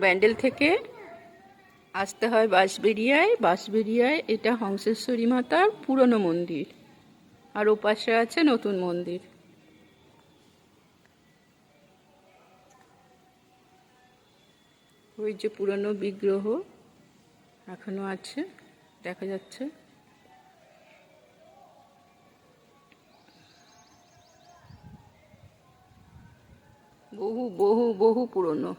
ব্যান্ডেল থেকে আসতে হয় বাঁশবেড়িয়ায়। বাঁশবেড়িয়ায় এটা হংসেশ্বরী মাতার পুরনো মন্দির, আর ওপাশে আছে নতুন মন্দির। ওই যে পুরনো বিগ্রহ এখনো আছে, দেখা যাচ্ছে। বহু বহু বহু পুরনো,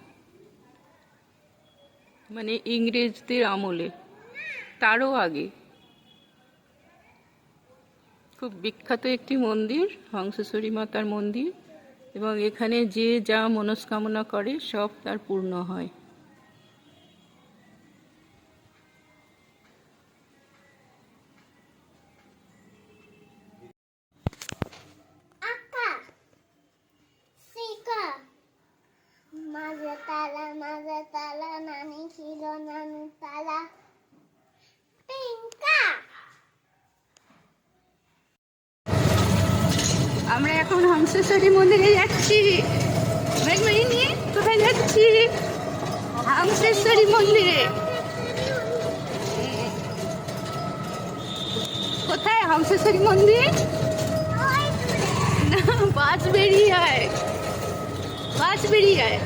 মানে ইংরেজদের আমলে, তারও আগে। খুব বিখ্যাত একটি মন্দির, হংসেশ্বরী মাতার মন্দির, এবং এখানে যে যা মনস্কামনা করে সব তার পূর্ণ হয়। আমরা এখন হংসেশ্বরী মন্দিরে যাচ্ছি। নিয়ে কোথায় যাচ্ছি? হংসেশ্বরী মন্দিরে। কোথায় হংসেশ্বরী মন্দির? না, বাঁশবেড়িয়ায়। বাঁশবেড়িয়ায়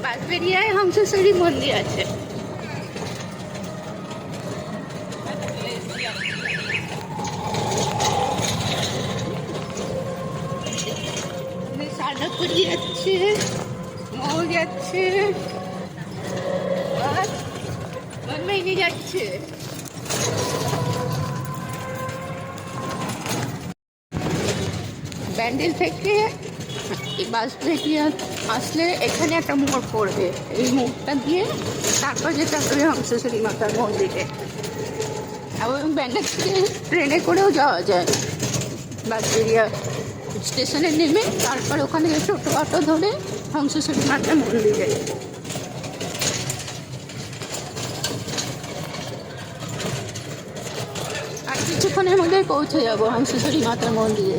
বাঁশবেড়িয়ায় হংসেশ্বরী মন্দির আছে। সারনাথপুরি যাচ্ছে, মৌ যাচ্ছে, মনমাইনি যাচ্ছে। ব্যান্ডেল থেকে বাঁশবেড়িয়া আসলে এখানে একটা মোড় পড়বে, এই মোড়টা দিয়ে তারপর যেতে হবে হংসেশ্বরী মাতার মন্দিরে। এবং ব্যান্ডেল থেকে ট্রেনে করেও যাওয়া যায় বাঁশবেড়িয়া স্টেশনে নেমে, তারপর ওখানে টোটো অটো ধরে হংসেশ্বরী মাতার মন্দিরে। আর কিছুক্ষণের মধ্যে পৌঁছে যাবো হংসেশ্বরী মাতার মন্দিরে।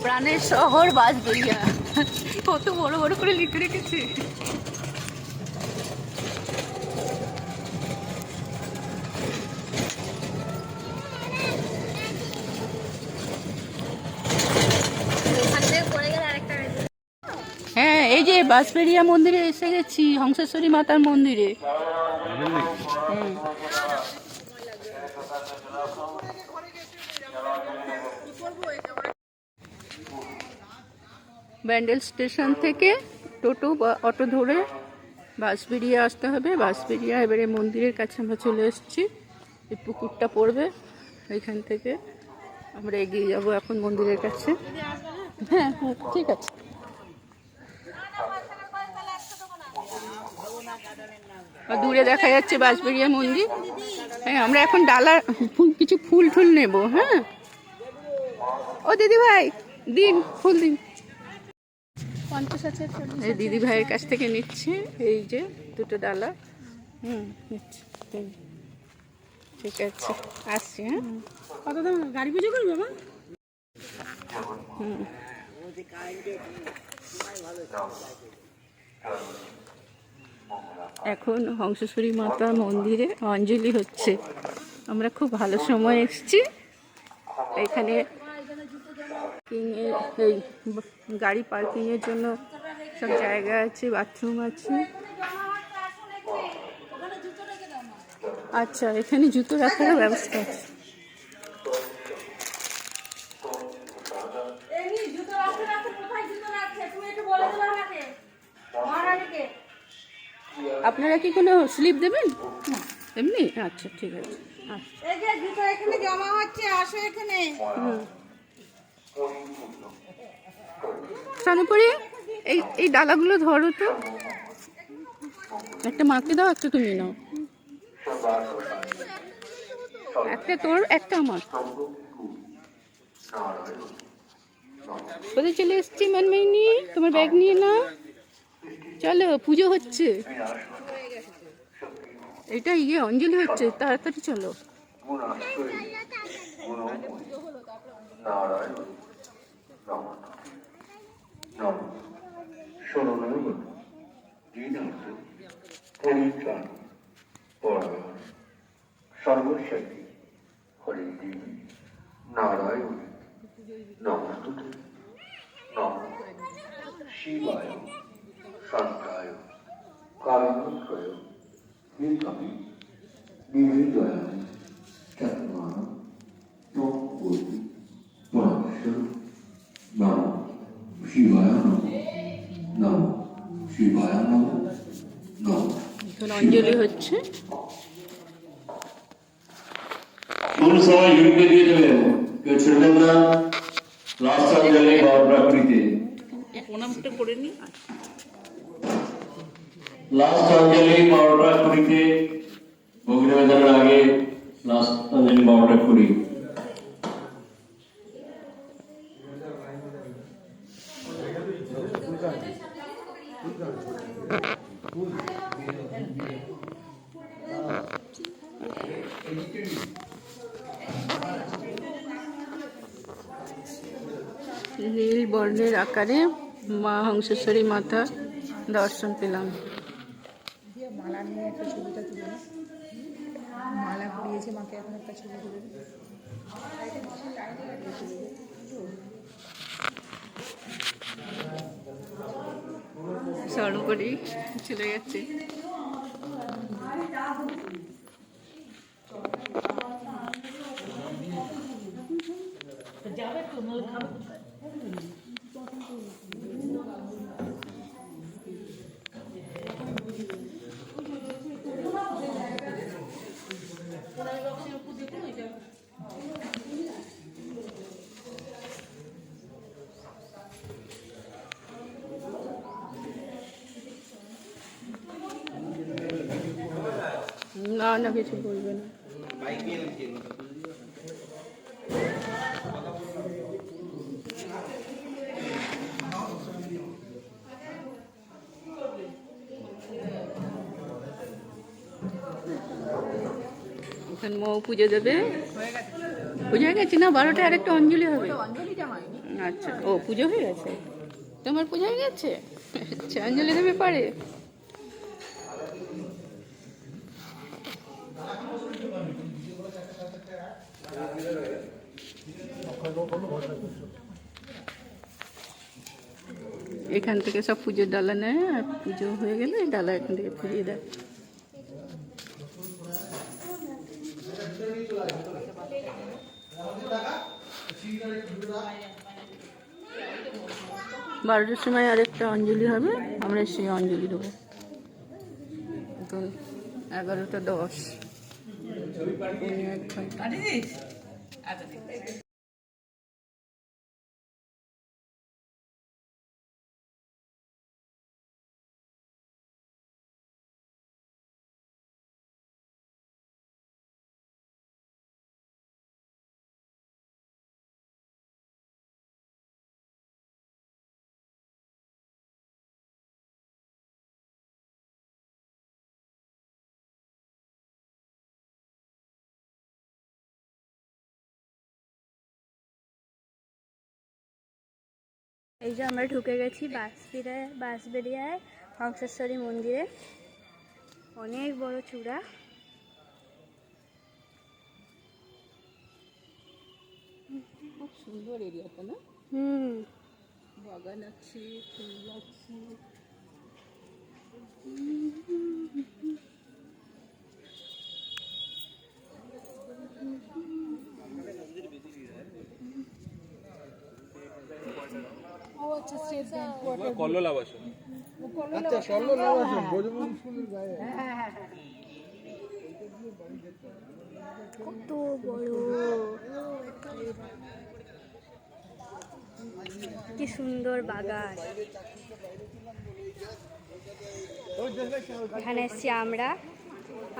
প্রাণের শহর বাঁশবেড়িয়া, কত বড় বড় করে লিখে রেখেছে। হ্যাঁ, এই যে বাঁশবেড়িয়া মন্দিরে এসে গেছি, হংসেশ্বরী মাতার মন্দিরে। ব্যান্ডেল স্টেশন থেকে টোটো বা অটো ধরে বাঁশবেড়িয়া আসতে হবে। বাঁশবেড়িয়া এবারে মন্দিরের কাছে আমরা চলে এসেছি। এই পুকুরটা পড়বে, এখান থেকে আমরা এগিয়ে যাব এখন মন্দিরের কাছে। হ্যাঁ হ্যাঁ, ঠিক আছে। দূরে দেখা যাচ্ছে বাঁশবেড়িয়া মন্দির। হ্যাঁ, আমরা এখন ডালা কিছু ফুল টুল নেব। হ্যাঁ, ও দিদি ভাই দিন, ফুল দিন। এই দিদি ভাইয়ের কাছ থেকে নিচ্ছি, এই যে দুটো ডালা। নিচ্ছি, ঠিক আছে, আসছি। হ্যাঁ, কত দাম? গাড়ি পুজো করবে বাবা? এখন হংসেশ্বরী মাতা মন্দিরে অঞ্জলি হচ্ছে। আমরা খুব ভালো সময় এসেছি। এখানে এই গাড়ি পার্কিংয়ের জন্য সব জায়গা আছে, বাথরুম আছে। আচ্ছা, এখানে জুতো রাখারও ব্যবস্থা আছে। আপনারা কি কোনো স্লিপ দেবেন? এমনি? আচ্ছা, ঠিক আছে। সানুপুরি, এই ডালাগুলো ধরো তো, একটা মাকে দাও, একটা তুমি নাও। একটা তোর, একটা আমার। কোথায় চলে এসছি মনমাইনি, তোমার ব্যাগ নিয়ে না, চলো পুজো হচ্ছে। এটা অঞ্জলি হচ্ছে, তাড়াতাড়ি চলো। সর্বশক্তি হরি দেবী নারায়ণ নমস্তুতে নম শিবায় শান্তায় কারণত্রয় নির্গমে নির্দয়ায় চত্বার তমোতি পরমেশ্বর নম শিবায় নম শিবায় নম নম। এখন অঞ্জলি হচ্ছে। ফুল সবাই ঝুঁকে দিয়ে দেবেন, কেউ ছেড়ে না। লাস্ট অঞ্জলি বাবা প্রাকৃতি, প্রণামটা করে নি। লাস্ট অঞ্জলি বাবা প্রাকৃতি, ভোগ নিবেদনের আগে লাস্ট অঞ্জলি বাবা প্রাকৃতি। নীল বর্ণের আকারে মা হংসেশ্বরী মাতা দর্শন পেলাম। মালা নিয়ে একটা ছবিটা তুলে নাও। মালা পরিয়েছে মাকে, এখন একটা ছবি তুলে নাও। স্মরণ করি চলে গেছে। না না, কিছু বলবে না। এখন মৌ পুজো দেবে। পুজো হয়ে গেছে না? 12টায় আরেকটা অঞ্জলি হবে। আচ্ছা, ও পুজো হয়ে গেছে, তোমার পুজো হয়ে গেছে। আচ্ছা, অঞ্জলি দেবে পারে। এখান থেকে সব পুজোর ডালা নেয়, আর পুজো হয়ে গেলে ডালা এখান থেকে ফিরিয়ে দেয়। বারোটার সময় আরেকটা অঞ্জলি হবে, আমরা সেই অঞ্জলি দেবো। এখন 11:10। এই যে আমরা ঢুকে গেছি বাঁশবেড়িয়ায় হংসেশ্বরী মন্দিরে। অনেক বড় চূড়া। খুব সুন্দর এরিয়াটা না? বাগান আছে, ফুল আছে। কত বড়, কি সুন্দর বাগান। এখানে এসছি আমরা,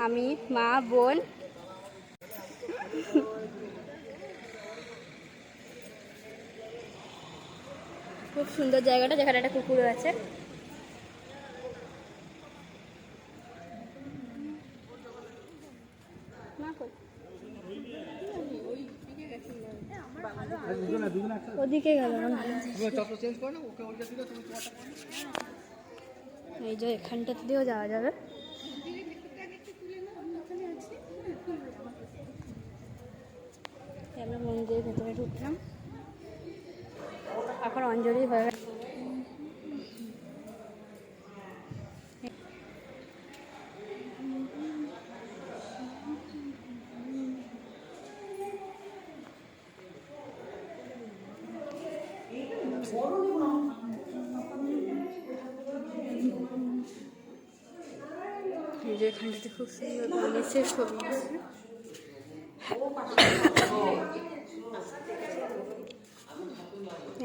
আমি, মা, বোন। খুব সুন্দর জায়গাটা, যেখানে একটা কুকুর আছে। ওদিকে গেল এই যে এখানটা দিয়েও যাওয়া যাবে। আমরা মন্দিরের ভেতরে ঢুকলাম, এখন অঞ্জলি হয়ে গেছে। এই যে এখানটাতে খুব সুন্দর গণেশের ছবি আছে।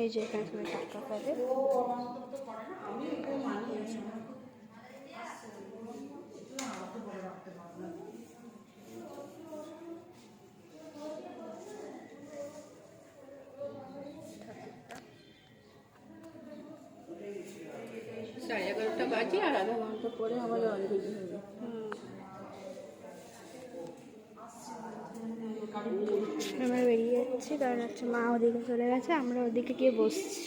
এই যে এখানে সবাই টাকা পাবে। সাড়ে 11টা বাজে, আর আধা ঘন্টা পরে আমাদের অঞ্জলি হবে। আমরা বেরিয়ে যাচ্ছি, কারণ হচ্ছে মা ওদিকে চলে গেছে, আমরা ওদিকে গিয়ে বসছি।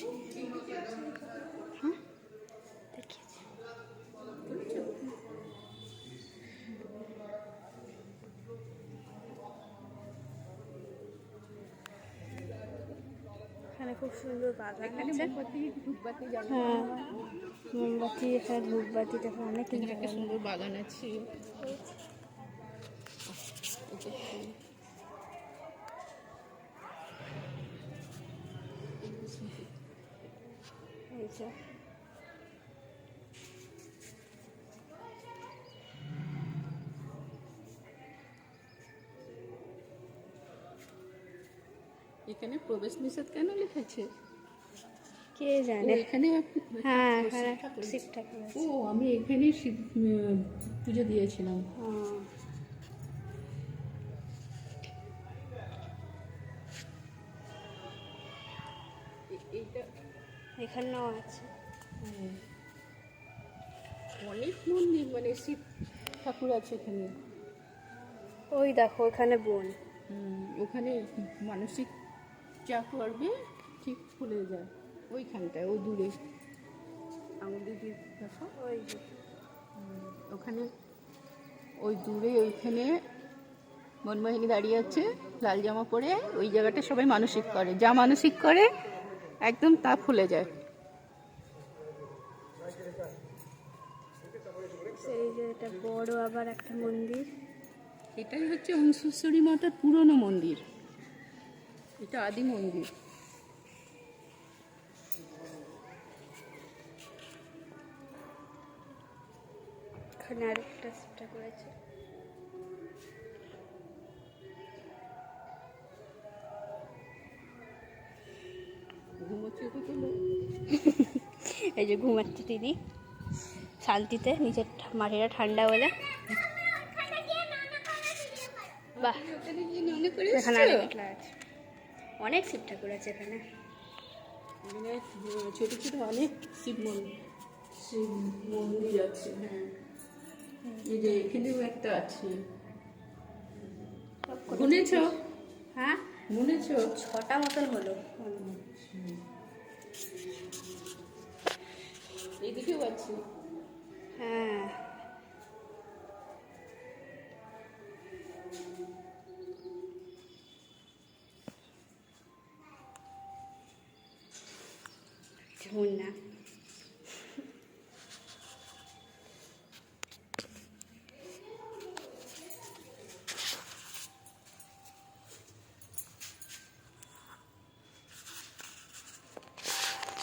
হ্যাঁ দেখিয়েছি। এখানে খুব সুন্দর বাগান আছে। ধূপবাতি জ্বালানো। হ্যাঁ, মোমবাতি, এখানে ধূপবাতি, দেখো অনেক কিছু এখানে একটা সুন্দর বাগান আছে। এই যে এখানে প্রবেশ নিষেধ কেন লিখেছে? কে জানে। এখানে হ্যাঁ, এখানে শিব ঠাকুর আছে। ও, আমি এখানে শিব পুজো দিয়েছিলাম। হ্যাঁ। এইটা এখানেও আছে। অনেক মন্দির, মানে শিব ঠাকুর আছে এখানে। ওই দেখো ওখানে বোন। ওখানে মানসিক যা করবে ঠিক খুলে যায়। ওইখানটায়, ওই দূরে আঙুল দিয়ে দেখো, ওই যে ওখানে ওই দূরে ওইখানে মনমোহিনী দাঁড়িয়ে আছে লাল জামা পরে। ওই জায়গাটা সবাই মানসিক করে, যা মানসিক করে একদম তা ফুলে যায়। এই যে এটা বড় আবার একটা মন্দির। এটাই হচ্ছে অংশেশ্বরী মাতার পুরনো মন্দির, এটা আদি মন্দির। এখানে আরেকটা শিব ঠাকুর আছে। ঘুমোচ্ছে কত লোক। এই যে ঘুমাচ্ছে দিদি শান্তিতে, নিচের মাটিটা ঠান্ডা বলে। বাহ, এখানে আরেকটা আছে। অনেক শিব ঠাকুর আছে এখানে। এখানে ছোট ছোট অনেক শিব মন্দির আছে। হ্যাঁ, এই যে এখানেও একটা আছে। গুনেছ? হ্যাঁ, গুনেছ? 6টা মতন হলো। এদিকেও আছে। হ্যাঁ, মুন্না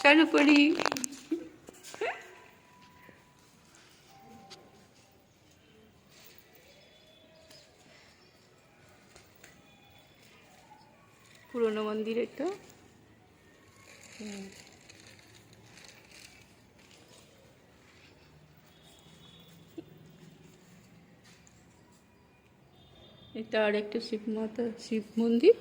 চলো পড়ি। পুরনো মন্দির এটা। এটা আর একটা শিব মন্দির।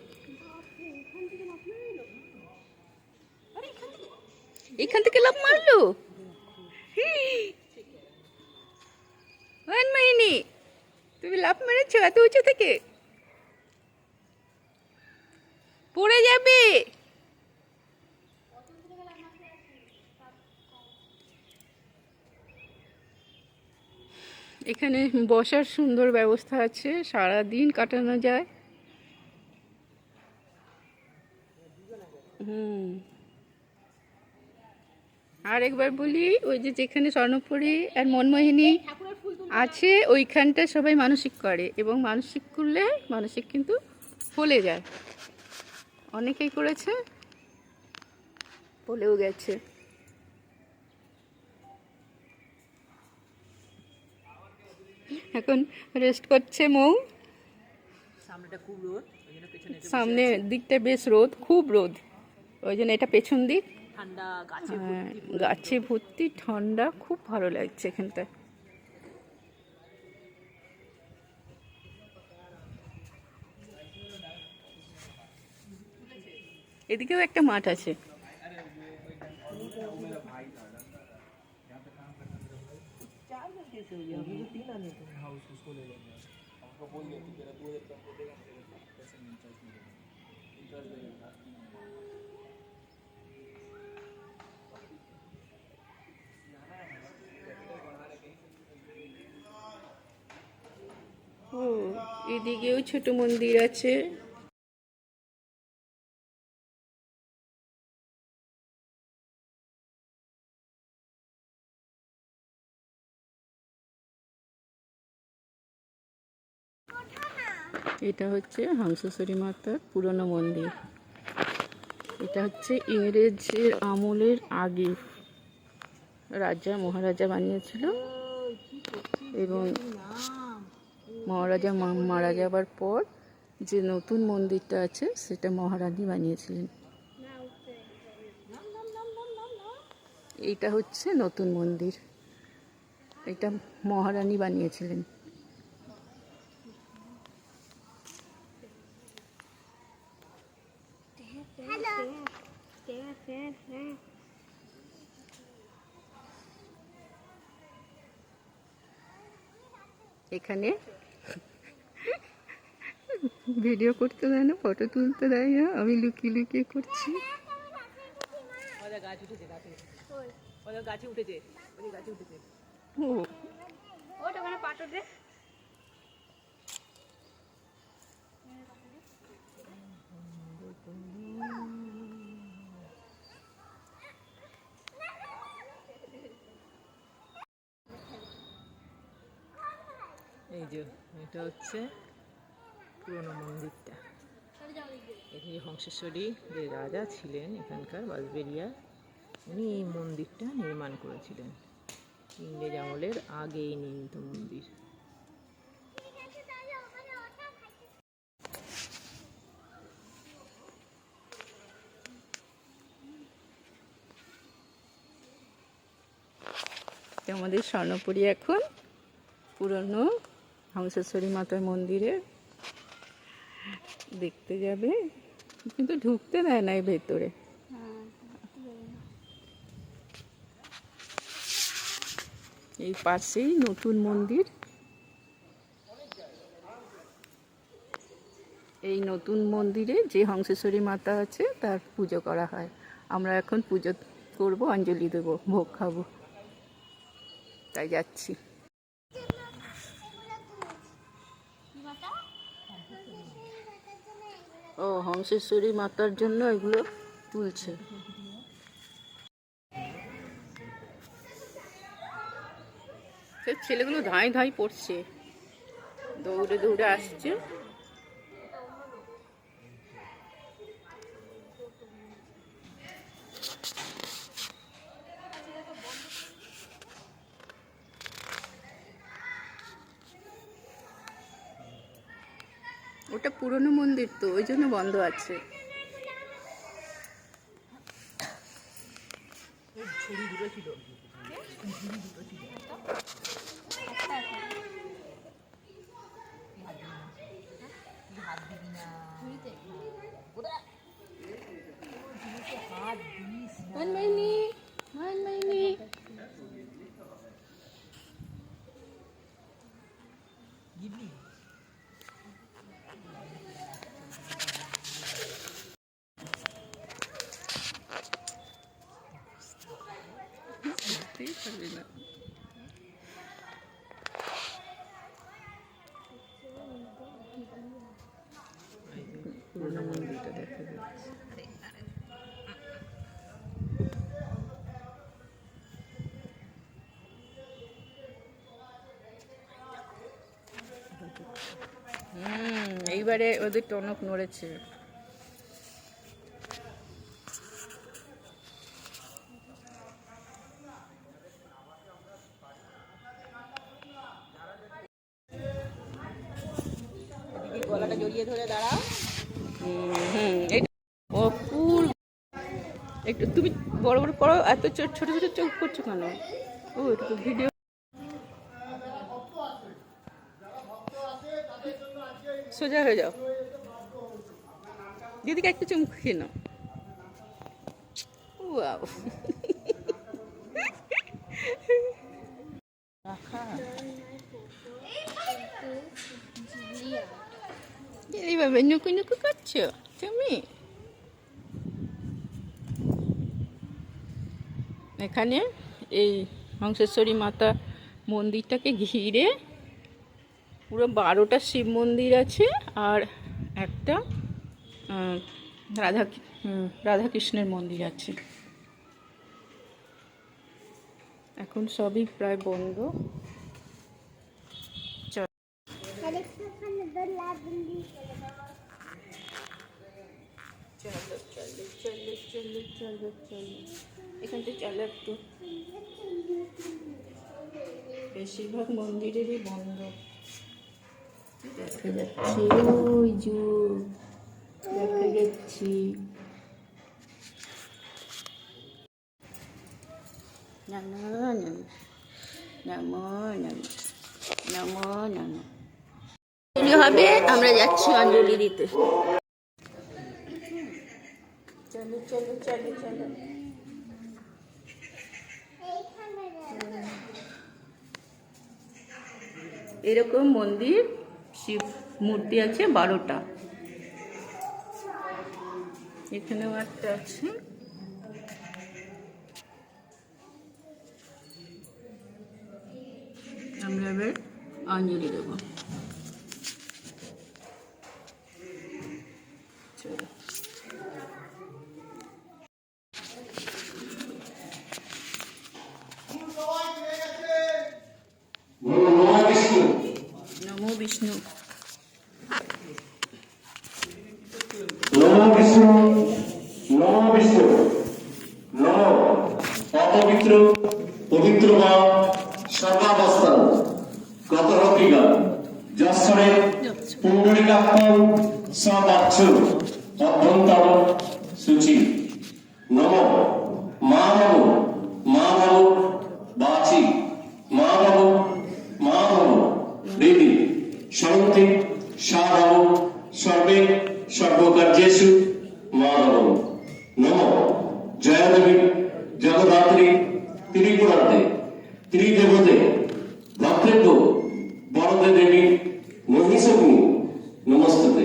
মনমোহিনী, তুমি লাফ মেরেছো এত উঁচু থেকে? পড়ে যাবে। এখানে বসার সুন্দর ব্যবস্থা আছে, সারা দিন কাটানো যায়। আর একবার বলি, ওই যে যেখানে স্বর্ণপুরী আর মনমোহিনী আছে ওইখানটা সবাই মানসিক করে, এবং মানসিক করলে মানসিক কিন্তু ফলে যায়। অনেকেই করেছে, ফলেও গেছে। এখন রেস্ট করছে মৌ। সামনেটা খুব রোদ, ওই জন্য পেছনে সামনে দিকটা বেশ রোদ, খুব রোদ, ওই জন্য এটা পেছন দিক। ঠান্ডা গাছে হ্যাঁ, গাছে ভর্তি, ঠান্ডা, খুব ভালো লাগছে এখানটায়। এদিকেও একটা মাঠ আছে। ও, এদিকেও ছোট মন্দির আছে। এটা হচ্ছে হংসেশ্বরী মাতার পুরনো মন্দির। এটা হচ্ছে ইংরেজের আমলের আগে রাজা মহারাজা বানিয়েছিল, এবং মহারাজা মারা যাবার পর যে নতুন মন্দিরটা আছে সেটা মহারানী বানিয়েছিলেন। এইটা হচ্ছে নতুন মন্দির, এটা মহারানী বানিয়েছিলেন। এখানে ভিডিও করতে দেয় না, ফটো তুলতে দেয় না, আমি লুকিয়ে লুকিয়ে করছি। গাছ উঠেছে, গাছে উঠেছে, গাছে উঠেছে। ও, ওটা ওখানে পাটে এই যে এটা হচ্ছে পুরনো মন্দিরটা। এখানে হংসেশ্বরী যে রাজা ছিলেন এখানকার বাঁশবেড়িয়া, উনি এই মন্দিরটা নির্মাণ করেছিলেন। ইংরেজ আমলের আগে এই নির্মিত মন্দির। আমাদের স্বর্ণপুরী এখন পুরনো হংসেশ্বরী মাতার মন্দিরে দেখতে যাবে, কিন্তু ঢুকতে দেয় না এই ভেতরে। এই পাশেই নতুন মন্দির, এই নতুন মন্দিরে যে হংসেশ্বরী মাতা আছে তার পুজো করা হয়। আমরা এখন পুজো করব, অঞ্জলি দেব, ভোগ খাবো, তাই যাচ্ছি। ও, হংসেশ্বরী মাতার জন্য এগুলো তুলছে। ছেলেগুলো ধাঁই ধাঁই পড়ছে, দৌড়ে দৌড়ে আসছে। ওটা পুরনো মন্দির তো, ওই জন্য বন্ধ আছে। পারি না। পুরোনো মন্দিরটা দেখা যাচ্ছে। এইবারে ওদের টনক নড়েছে। গলাটা জড়িয়ে ধরে দাঁড়াও। অপুর একটু তুমি বড় বড় করো, এত ছোট ছোট চোখ করছো কেন? ও একটু ভিডিও সোজা হয়ে যাও, দিদিকে একটু চুমু খেয়ে নাও। ওয়াও, এইভাবে নুকু নুকু করছো তুমি? এখানে এই হংসেশ্বরী মাতা মন্দিরটাকে ঘিরে পুরো 12টা শিব মন্দির আছে, আর একটা রাধাকৃষ্ণের মন্দির আছে। এখন সবই প্রায় বন্ধ। চলো চলো চলো চলো চলো চলো, এখানটা চলো একটু। বেশিরভাগ মন্দিরেরই বন্ধ দেখা যাচ্ছে। ওই যে দেখা যাচ্ছি নমো নমো নমো নমো নমো নমো। হবে, আমরা যাচ্ছি অঞ্জলি দিতে। চলো চলো চলো চলো। এরকম মন্দির শিব মূর্তি আছে 12টা। এখানেও একটা আছে। আমরা এবার অঞ্জলি দেবো। চলো। নমো বিষ্ণু। নমো বিষ্ণু, নমো বিষ্ণু, নমো অপবিত্র পবিত্র বা সর্বাবস্থান গতরতিকা যশ্বরে পুণ্ডরিকাক্ষম সবাচ্ছু অভ্যন্তর সূচি। নমো মানব মানব বাচি মানব মানব হৃদি সন্তি সাধব সর্বে সর্বকার্যেষু মাধব। নমো জয়দেবী জগদ্ধাত্রী ত্রিপুরাতে ত্রিদেবতে ভক্তৃত্ব বরদে দেবী মহিষগ্নি নমস্তে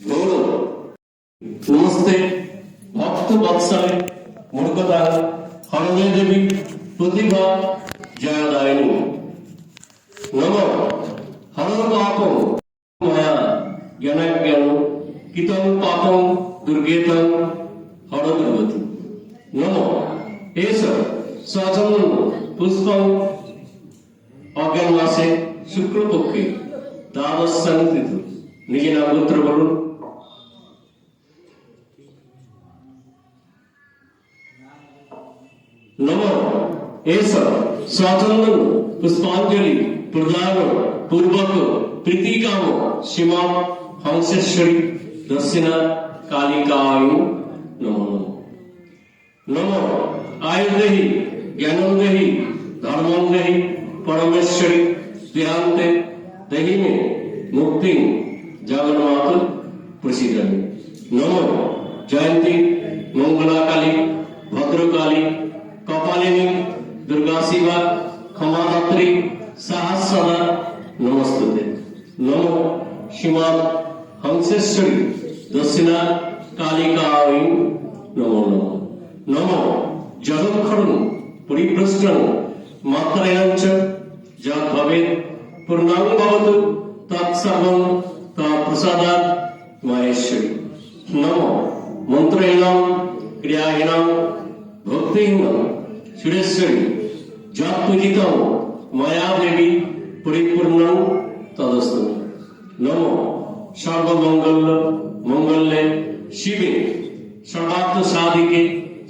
গৌর নমস্তে ভক্ত বৎসলে মূর্খতা হরদে দেবী প্রতিভা জয়দায়িনী। নম হর পাপম মায়া জ্ঞানাজ্ঞান কীতং পাপং দুর্গেতং হর দুর্গতি। নম এস স্বচন্দন পুষ্পং অজ্ঞান মাসে শুক্লপক্ষে দ্বাদশান্তিত। নিজে নাম গোত্র বলুন। নম এস স্বচন্দন পুষ্পাঞ্জলি প্রদান পূর্বক প্রীতিকাম সীমা হংসেশ্বরী দক্ষিণা কালিকায় নমঃ। নম আয়ুর্দেহি জ্ঞানম দেহি ধর্মম দেহি পরমেশ্বরী দেহান্তে দেহি মে মুক্তি জগন্মাত প্রসিদ্ধি। নম জয়ন্তী মঙ্গলাকালী ভদ্রকালী কপালিনী দুর্গা শিবা ক্ষমাদাত্রী সহস্রদা নমস্তুতে। নম শ্রীমৎ হংসেশ্বরী দক্ষিণা কালিকায় নমো নমঃ। নম জগৎখরণ পরিভ্রষ্টং मात्रैनं च यत् भवेत् पूर्णं भवतु तत्सर्वं तत्प्रसादात् महेश्वरी। नमो मन्त्रेणां क्रियाहीनां भक्तिहीनां सुरेश्वरी यत् पूजितं मया देवी परिपूर्णं तदस्तु। नमो सर्वमंगल्ये शिवे सर्वार्थ साधिके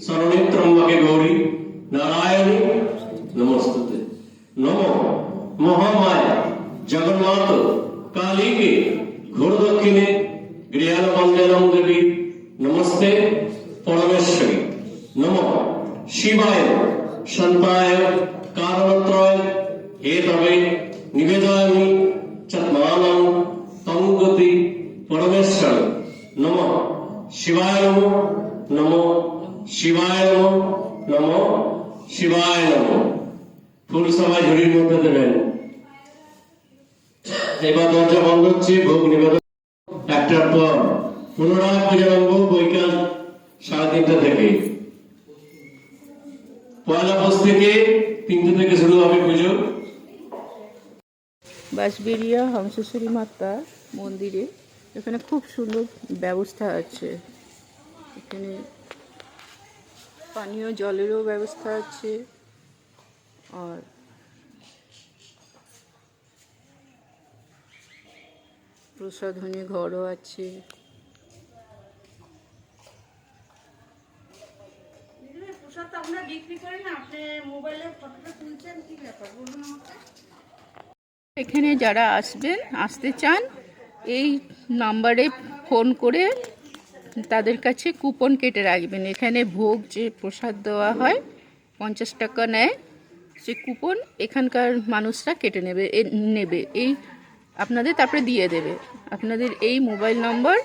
शरण्ये त्र्यंबके गौरी नारायणी नमस्तुते। नमो महामाया जगन्नाथ काली के घोर दक्षिणे गृहान वंदनम देवी नमस्ते परमेश्वरी। नमो शिवाय शांताय कारणत्रय हेतवे निवेदयामि चत्मानं तंगति परमेश्वर। नमो शिवाय नमो नमो शिवाय नमो नमो शिवाय नमो। ফুল সবাই ঝুড়ির মধ্যে দেবেন। এবার দরজা বন্ধ হচ্ছে, ভোগ নিবেদন 1টার পর পুনরায় পূজা আরম্ভ বৈকাল 3:30 থেকে। পয়লা বস থেকে 3টে থেকে শুরু হবে পুজো। বাঁশবেড়িয়া হংসেশ্বরী মাতা মন্দিরে এখানে খুব সুন্দর ব্যবস্থা আছে। এখানে পানীয় জলেরও ব্যবস্থা আছে, আর প্রসাধনী ঘরও আছে। এখানে যারা আসতে চান এই নাম্বারে ফোন করে তাদের কাছে কুপন কেটে রাখবেন। এখানে ভোগ যে প্রসাদ দেওয়া হয় 50 টাকা নেয়, সে কুপন এখানকার মানুষরা কেটে নেবে এই আপনাদের, তারপরে দিয়ে দেবে। আপনাদের এই মোবাইল নম্বর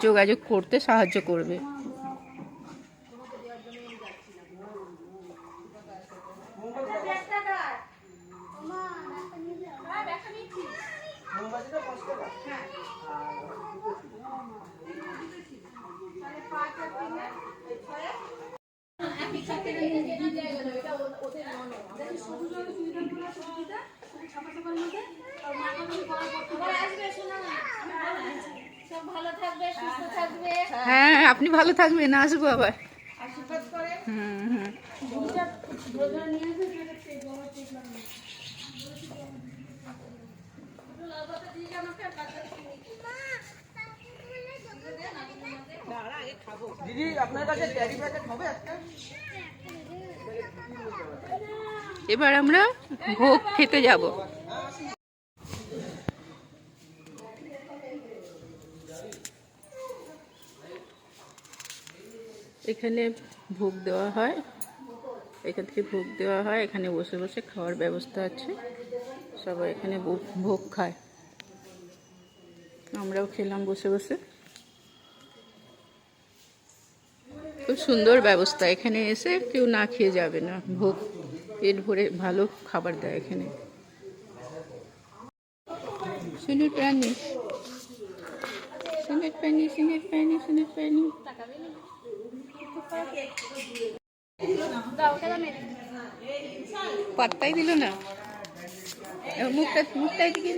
যোগাযোগ করতে সাহায্য করবে। হ্যাঁ, আপনি ভালো থাকবেন, আসবো আবার। দিদি আপনার কাছে ক্যারি প্যাকেট হবে একটা? এবার আমরা ভোগ খেতে যাব। এখানে ভোগ দেওয়া হয়, এখান থেকে ভোগ দেওয়া হয়। এখানে বসে বসে খাওয়ার ব্যবস্থা আছে, সবাই এখানে ভোগ খায়। আমরাও খেলাম বসে বসে। খুব সুন্দর ব্যবস্থা, এখানে এসে কেউ না খেয়ে যাবে না। ভোগ পেট ভরে ভালো খাবার দেয় এখানে। সিলেট প্রাণী, সিলেট প্রাণী, সিলেট প্রাণী, সিলেট প্রাণী। পাত্তাই দিল না, মুখটাই দিকে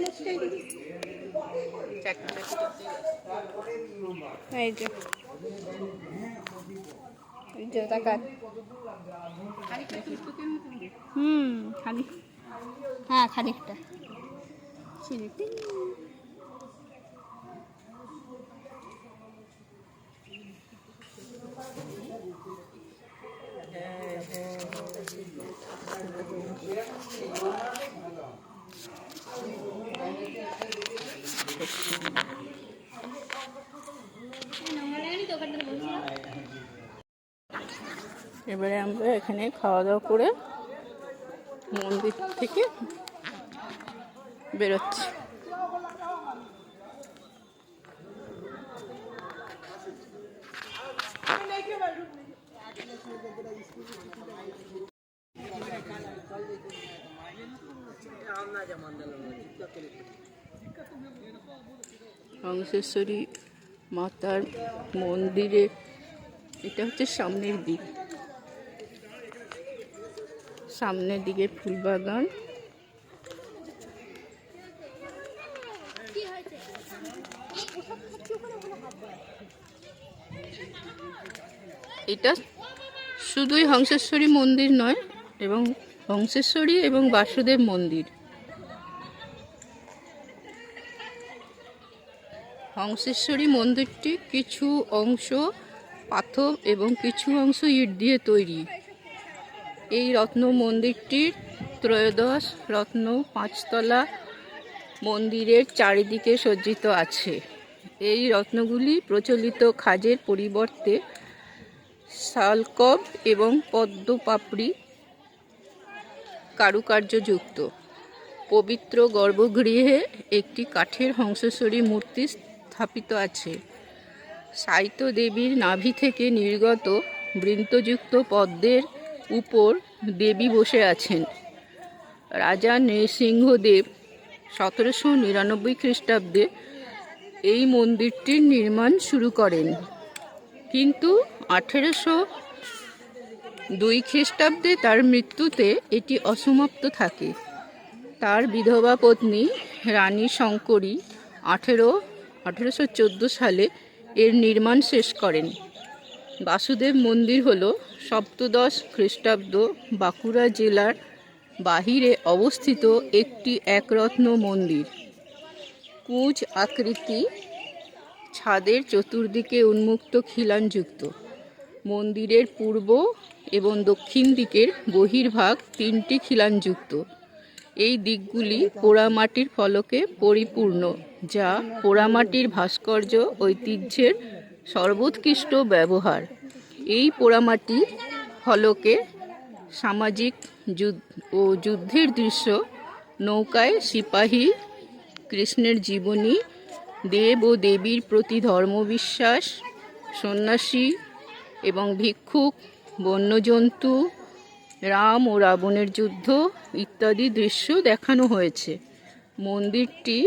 খালি, হ্যাঁ খানিকটা। এবারে আমরা এখানে খাওয়া দাওয়া করে মন্দির থেকে বেরোচ্ছি। হংসেশ্বরী মাতার মন্দিরে এটা হচ্ছে সামনের দিক। সামনের দিকে ফুলবাগান। এটা শুধুই হংসেশ্বরী মন্দির নয়, এবং হংসেশ্বরী এবং বাসুদেব মন্দির। হংসেশ্বরী মন্দিরটি কিছু অংশ পাথর এবং কিছু অংশ ইট দিয়ে তৈরি। এই রত্ন মন্দিরটির ত্রয়োদশ রত্ন 5 তলা মন্দিরের চারিদিকে সজ্জিত আছে। এই রত্নগুলি প্রচলিত খাজের পরিবর্তে শালকব এবং পদ্ম পাপড়ি কারুকার্যযুক্ত। পবিত্র গর্ভগৃহে একটি কাঠের হংসেশ্বরী মূর্তি স্থাপিত আছে। সাইত দেবীর নাভি থেকে নির্গত বৃন্তযুক্ত পদ্মের উপর দেবী বসে আছেন। রাজা নৃসিংহদেব 1799 খ্রিস্টাব্দে এই মন্দিরটির নির্মাণ শুরু করেন, কিন্তু 1802 খ্রিস্টাব্দে তার মৃত্যুতে এটি অসমাপ্ত থাকে। তার বিধবা পত্নী রানী শঙ্করী 1814 সালে এর নির্মাণ শেষ করেন। বাসুদেব মন্দির হল 17 খ্রিস্টাব্দ বাঁকুড়া জেলার বাহিরে অবস্থিত একটি একরত্ন মন্দির। কুঁজ আকৃতি, ছাদের চতুর্দিকে উন্মুক্ত খিলানযুক্ত। মন্দিরের পূর্ব এবং দক্ষিণ দিকের বহির্ভাগ 3টি খিলানযুক্ত। এই দিকগুলি পোড়ামাটির ফলকে পরিপূর্ণ, যা পোড়ামাটির ভাস্কর্য ঐতিহ্যের সর্বোৎকৃষ্ট ব্যবহার। এই পোড়ামাটির ফলকে সামাজিক ও যুদ্ধের দৃশ্য, নৌকায় সিপাহী, কৃষ্ণের জীবনী, দেব ও দেবীর প্রতি ধর্মবিশ্বাস, সন্ন্যাসী এবং ভিক্ষুক, বন্যজন্তু, রাম ও রাবণের যুদ্ধ ইত্যাদি দৃশ্য দেখানো হয়েছে। মন্দিরটি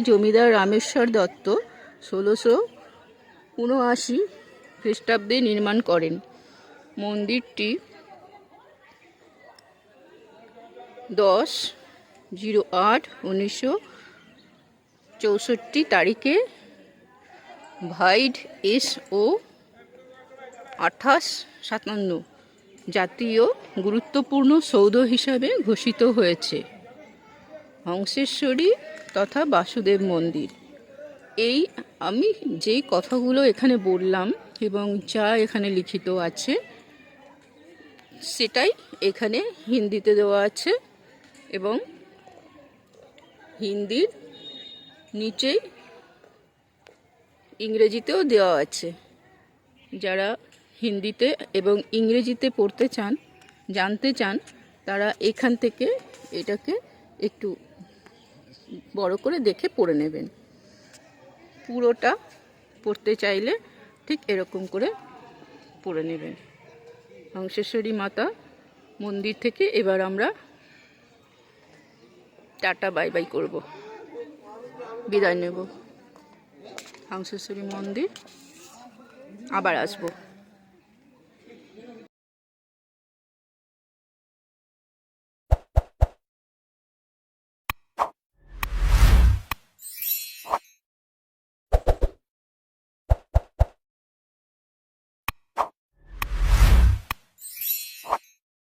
জমিদার রামেশ্বর দত্ত 1679 খ্রিস্টাব্দে নির্মাণ করেন। মন্দিরটি 10/08/1964 তারিখে ভাইড এস.ও. 2857 জাতীয় গুরুত্বপূর্ণ সৌধ হিসাবে ঘোষিত হয়েছে। হংসেশ্বরী তথা বাসুদেব মন্দির। এই আমি যেই কথাগুলো এখানে বললাম এবং যা এখানে লিখিত আছে সেটাই এখানে হিন্দিতে দেওয়া আছে, এবং হিন্দির নিচেই ইংরেজিতেও দেওয়া আছে। যারা হিন্দিতে এবং ইংরেজিতে পড়তে চান, জানতে চান, তারা এখান থেকে এটাকে একটু বড় করে দেখে পড়ে নেবেন। পুরোটা পড়তে চাইলে ঠিক এরকম করে পড়ে নেবেন। হংসেশ্বরী মাতা মন্দির থেকে এবার আমরা টাটা বাই বাই করব, বিদায় নেব। হংসেশ্বরী মন্দির আবার আসবো।